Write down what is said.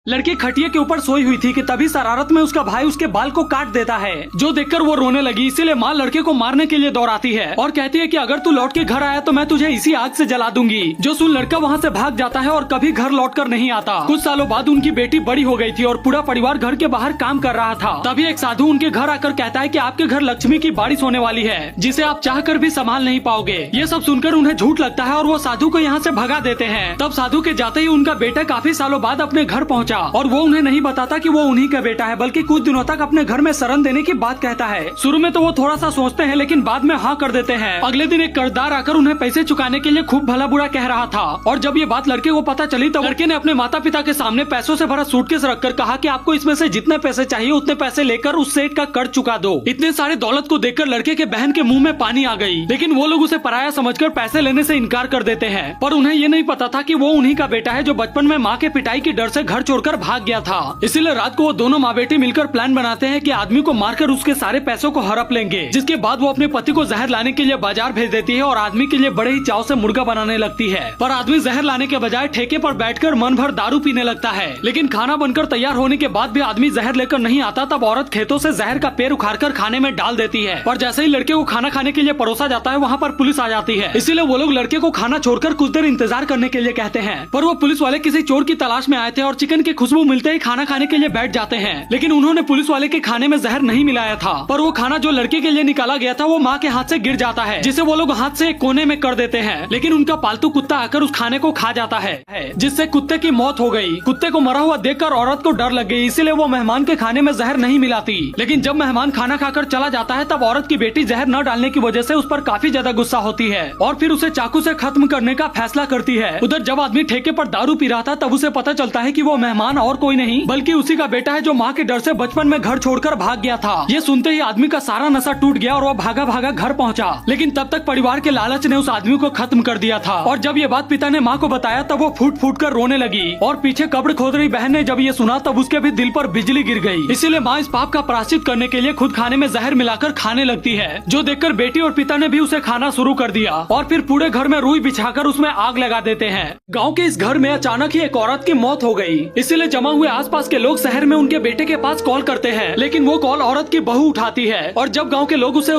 लड़की खटिया के ऊपर सोई हुई थी कि तभी शरारत में उसका भाई उसके बाल को काट देता है, जो देखकर वो रोने लगी। इसीलिए माँ लड़के को मारने के लिए दौड़ाती है और कहती है कि अगर तू लौट के घर आया तो मैं तुझे इसी आग से जला दूंगी। जो सुन लड़का वहाँ से भाग जाता है और कभी घर लौट कर नहीं आता। कुछ सालों बाद उनकी बेटी बड़ी हो गई थी और पूरा परिवार घर के बाहर काम कर रहा था। तभी एक साधु उनके घर आकर कहता है कि आपके घर लक्ष्मी की बारिश होने वाली है, जिसे आप चाह कर भी संभाल नहीं पाओगे। ये सब सुनकर उन्हें झूठ लगता है और वो साधु को यहाँ से भगा देते हैं। तब साधु के जाते ही उनका बेटा काफी सालों बाद अपने घर पहुँचा और वो उन्हें नहीं बताता कि वो उन्हीं का बेटा है, बल्कि कुछ दिनों तक अपने घर में शरण देने की बात कहता है। शुरू में तो वो थोड़ा सा सोचते हैं, लेकिन बाद में हाँ कर देते हैं। अगले दिन एक कर्जदार आकर उन्हें पैसे चुकाने के लिए खूब भला बुरा कह रहा था और जब ये बात लड़के को पता चली तो लड़के ने अपने माता पिता के सामने पैसों से भरा सूटकेस रखकर कहा कि आपको इसमें से जितने पैसे चाहिए उतने पैसे लेकर उस सेठ का कर्ज चुका दो। इतने सारे दौलत को देखकर लड़के के बहन के मुंह में पानी आ गई, लेकिन वो लोग उसे पराया समझकर पैसे लेने से इनकार कर देते हैं। पर उन्हें ये नहीं पता था कि वो उन्हीं का बेटा है जो बचपन में माँ के पिटाई की डर से घर छोड़कर भाग गया था। इसीलिए रात को वो दोनों माँ बेटी मिलकर प्लान बनाते हैं कि आदमी को मारकर उसके सारे पैसों को हड़प लेंगे। जिसके बाद वो अपने पति को जहर लाने के लिए बाजार भेज देती है और आदमी के लिए बड़े ही चाव से मुर्गा बनाने लगती है। पर आदमी जहर लाने के बजाय ठेके पर बैठकर मन भर दारू पीने लगता है। लेकिन खाना बनकर तैयार होने के बाद भी आदमी जहर लेकर नहीं आता, तब औरत खेतों से जहर का पेड़ उखाड़कर खाने में डाल देती है। और जैसे ही लड़के को खाना खाने के लिए परोसा जाता है, वहाँ पर पुलिस आ जाती है। इसीलिए वो लोग लड़के को खाना छोड़कर कुछ देर इंतजार करने के लिए कहते हैं। पर वो पुलिस वाले किसी चोर की तलाश में आए थे और चिकन की खुशबू मिलते ही खाना खाने के लिए बैठ जाते हैं। लेकिन उन्होंने पुलिस वाले के खाने में जहर नहीं मिलाया था। पर वो खाना जो लड़के के लिए निकाला गया था वो माँ के हाथ से गिर जाता है, जिसे वो लोग हाथ से एक कोने में कर देते हैं। लेकिन उनका पालतू कुत्ता आकर उस खाने को खा जाता है, जिससे कुत्ते की मौत हो गई। कुत्ते को मरा हुआ देखकर औरत को डर लग गई, इसीलिए वो मेहमान के खाने में जहर नहीं मिलाती। लेकिन जब मेहमान खाना खाकर चला जाता है तब औरत की बेटी जहर न डालने की वजह से उस पर काफी ज्यादा गुस्सा होती है और फिर उसे चाकू से खत्म करने का फैसला करती है। उधर जब आदमी ठेके पर दारू पी रहा था तब उसे पता चलता है कि वो मेहमान और कोई नहीं बल्कि उसी का बेटा है जो माँ के डर से बचपन में घर छोड़कर भाग गया था। ये सुनते ही आदमी का सारा नशा टूट गया और वो भागा भागा घर पहुंचा। लेकिन तब तक परिवार के लालच ने उस आदमी को खत्म कर दिया था। और जब ये बात पिता ने माँ को बताया तब वो फूट फूट कर रोने लगी और पीछे कब्र खोद रही बहन ने जब ये सुना तब उसके भी दिल पर बिजली गिर गई। इसीलिए माँ इस पाप का प्रायश्चित करने के लिए खुद खाने में जहर मिलाकर खाने लगती है, जो देखकर बेटी और पिता ने भी उसे खाना शुरू कर दिया और फिर पूरे घर में रुई बिछाकर उसमें आग लगा देते हैं। गाँव के इस घर में अचानक ही एक औरत की मौत हो गई। इसीलिए जमा हुए आसपास के लोग शहर में उनके बेटे के पास कॉल करते हैं, लेकिन वो कॉल औरत की बहू उठाती है और जब गाँव के लोग उसे